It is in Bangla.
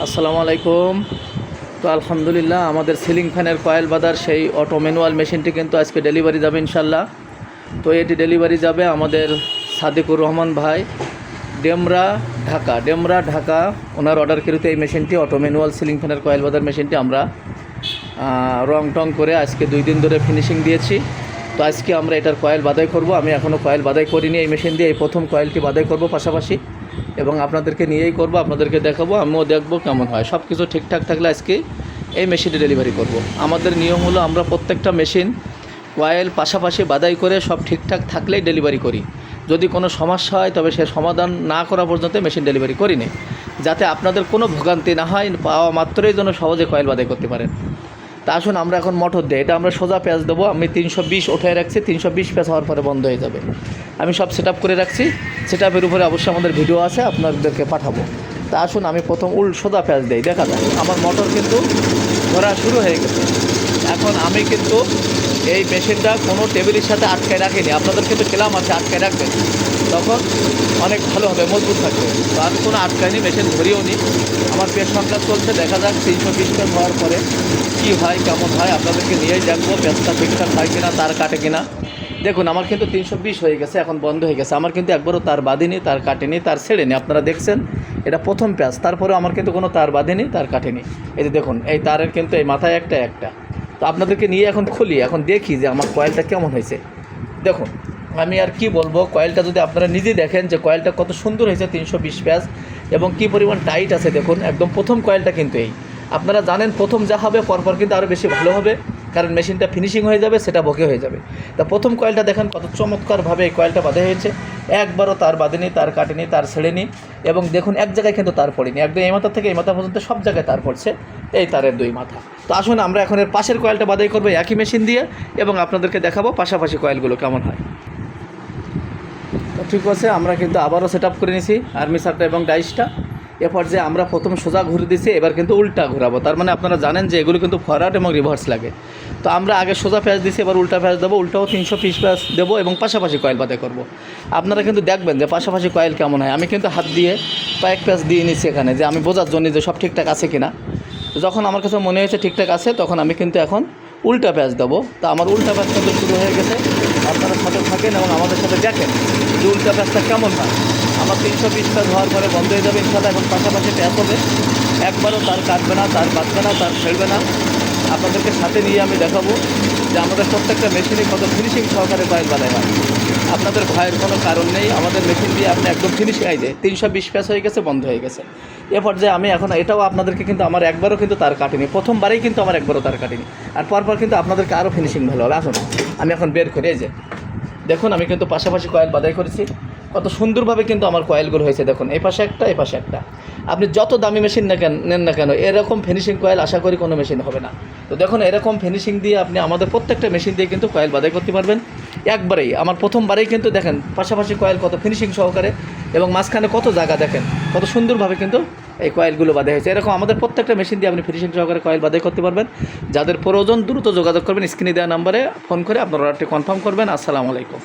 আসসালামু আলাইকুম। তো আলহামদুলিল্লাহ আমাদের সিলিং ফ্যানের কয়েল বাঁধার সেই অটো ম্যানুয়াল মেশিনটি কিন্তু আজকে ডেলিভারি যাবে ইনশাল্লাহ। তো এটি ডেলিভারি যাবে আমাদের সাদিকুর রহমান ভাই, ডেমরা ঢাকা। ওনার অর্ডারকৃত এই মেশিনটি অটো ম্যানুয়াল সিলিং ফ্যানের কয়েল বাঁধার মেশিনটি আমরা রং টং করে আজকে 2 দিন ধরে ফিনিশিং দিয়েছি। তো আজকে আমরা এটার কয়েল বাঁধাই করব। আমি এখনও কয়েল বাঁধাই করিনি, এই মেশিন দিয়ে এই প্রথম কয়েলটি বাঁধাই করব পাশাপাশি, এবং আপনাদেরকে নিয়েই করব, আপনাদেরকে দেখাবো, আমিও দেখবো কেমন হয়। সব কিছু ঠিকঠাক থাকলে আজকে এই মেশিনটি ডেলিভারি করব। আমাদের নিয়ম হলো আমরা প্রত্যেকটা মেশিন কয়েল পাশাপাশি বাঁধাই করে সব ঠিকঠাক থাকলেই ডেলিভারি করি। যদি কোনো সমস্যা হয় তবে সে সমাধান না করা পর্যন্ত মেশিন ডেলিভারি করি না, যাতে আপনাদের কোনো ভোগান্তি না হয়, পাওয়া মাত্রই যেন সহজে কয়েল বাঁধাই করতে পারেন। তা আসুন আমরা এখন মোটর দিই। এটা আমরা সোজা প্যাঁচ দেবো। আমি 320 উঠায় রাখছি, 320 প্যাঁচ হওয়ার পরে বন্ধ হয়ে যাবে। আমি সব সেট আপ করে রাখছি, সেট আপের উপরে অবশ্যই আমাদের ভিডিও আছে, আপনাদেরকে পাঠাবো। তা আসুন আমি প্রথম সোজা প্যাঁচ দিই। দেখা যায় আমার মোটর কিন্তু ঘোরা শুরু হয়ে গেছে। এখন আমি কিন্তু এই মেশিনটা কোনো টেবিলের সাথে আটকায় রাখিনি, আপনাদের কিন্তু খেলাম আছে আটকায় রাখবেন, তখন অনেক ভালো হবে, মজবুত থাকবে। তো আমি কোনো আটকায়নি, মেশিন ধরিও নি। আমার পেট সংখ্যা চলছে, দেখা যাক 320 প্যাঁচ হওয়ার পরে কী হয়, কেমন হয়, আপনাদেরকে নিয়েই দেখবো প্যাঁচটা ঠিকঠাক হয় কিনা, তার কাটে কিনা। দেখুন আমার কিন্তু 320 হয়ে গেছে, এখন বন্ধ হয়ে গেছে। আমার কিন্তু একবারও তার বাঁধেনি, তার কাটেনি, তার ছেড়েনি। আপনারা দেখছেন এটা প্রথম প্যাঁচ, তারপরেও আমার কিন্তু কোনো তার বাঁধেনি, তার কাটেনি। এই যে দেখুন এই তারের কিন্তু এই মাথায় একটা। তো আপনাদেরকে নিয়ে এখন খুলি, এখন দেখি যে আমার কয়েলটা কেমন হয়েছে। দেখুন আমি আর কি বলবো, কয়েলটা যদি আপনারা নিজে দেখেন যে কয়েলটা কত সুন্দর হয়েছে, 320 প্যাঁচ এবং কি পরিমাণ টাইট আছে। দেখুন একদম প্রথম কয়েলটা কিন্তু এই, আপনারা জানেন প্রথম যা হবে পরপর কিন্তু আরও বেশি ভালো হবে, কারণ মেশিনটা ফিনিশিং হয়ে যাবে, সেটা বকে হয়ে যাবে। তা প্রথম কয়েলটা দেখেন কত চমৎকারভাবে এই কয়েলটা বাঁধা হয়েছে, একবারও তার বাঁধেনি, তার কাটেনি, তার ছেড়েনি। এবং দেখুন এক জায়গায় কিন্তু তার পড়েনি, একদম এই মাথা থেকে এই মাথা পর্যন্ত সব জায়গায় তার পড়ছে, এই তারের 2 মাথা। তো আসুন আমরা এখন এর পাশের কয়েলটা বাঁধাই করবো একই মেশিন দিয়ে, এবং আপনাদেরকে দেখাবো পাশাপাশি কয়েলগুলো কেমন হয়। তো ঠিক আছে, আমরা কিন্তু আবারও সেট আপ করে নিয়েছি আর্মিসারটা এবং ডাইসটা। এরপর যে আমরা প্রথম সোজা ঘুরে দিয়েছি, এবার কিন্তু উল্টা ঘোরাবো। তার মানে আপনারা জানেন যে এগুলো কিন্তু ফরওয়ার্ড এবং রিভার্স লাগে। তো আমরা আগে সোজা প্যাঁচ দিয়েছি, এবার উল্টা প্যাঁচ দেবো, উল্টাও 320 প্যাঁচ দেবো এবং পাশাপাশি কয়েল বাঁধাই করবো। আপনারা কিন্তু দেখবেন যে পাশাপাশি কয়েল কেমন হয়। আমি কিন্তু হাত দিয়ে কয়েক প্যাঁচ দিয়ে নিচ্ছি এখানে, যে আমি বোঝার জন্য যে সব ঠিকঠাক আছে কিনা। যখন আমার কাছে মনে হয়েছে ঠিকঠাক আছে, তখন আমি কিন্তু এখন উল্টা প্যাঁচ দেবো। তা আমার উল্টা প্যাঁচ কিন্তু শুরু হয়ে গেছে। আপনারা সাথে থাকেন এবং আমাদের সাথে দেখেন যে উল্টা প্যাঁচটা কেমন হয়। আমার 320 প্যাঁচ হওয়ার পরে বন্ধ হয়ে যাবে ইনশাল্লাহ, এবং পাশাপাশি প্যাঁচ হবে, একবারও তার কাটবে না, তার বাঁধবে না, তার ছেড়বে না। আপনাদেরকে সাথে নিয়ে আমি দেখাবো যে আমাদের প্রত্যেকটা মেশিনে কত ফিনিশিং সহকারে কয়েল বাঁধাই হয়। আপনাদের ভয়ের কোনো কারণ নেই, আমাদের মেশিন দিয়ে আপনি একদম ফিনিশিং আই দেয়। 320 প্যাঁচ হয়ে গেছে, বন্ধ হয়ে গেছে। এরপর যে আমি এখন এটাও আপনাদেরকে কিন্তু আমার একবারও কিন্তু তার কাটিনি, প্রথমবারেই কিন্তু আমার একবারও তার কাটিনি। আর পরপর কিন্তু আপনাদেরকে আরও ফিনিশিং ভালো হবে। আসুন আমি এখন বের করি। এই যে দেখুন আমি কিন্তু পাশাপাশি কয়েল বাঁধাই করেছি, কত সুন্দরভাবে কিন্তু আমার কয়েলগুলো হয়েছে। দেখুন এই পাশে একটা, এই পাশে একটা। আপনি যত দামি মেশিন নেন না কেন, এরকম ফিনিশিং কয়েল আশা করি কোনো মেশিন হবে না। তো দেখুন এরকম ফিনিশিং দিয়ে আপনি আমাদের প্রত্যেকটা মেশিন দিয়ে কিন্তু কয়েল বাঁধাই করতে পারবেন একবারেই। আমার প্রথমবারেই কিন্তু দেখেন পাশাপাশি কয়েল কত ফিনিশিং সহকারে, এবং মাঝখানে কত জায়গা দেখেন কত সুন্দরভাবে কিন্তু এই কয়েলগুলো বাঁধা হয়েছে। এরকম আমাদের প্রত্যেকটা মেশিন দিয়ে আপনি ফিনিশিং সহকারে কয়েল বাঁধাই করতে পারবেন। যাদের প্রয়োজন দ্রুত যোগাযোগ করবেন, স্ক্রিনে দেওয়া নাম্বারে ফোন করে আপনার অর্ডারটি কনফার্ম করবেন। আসসালামু আলাইকুম।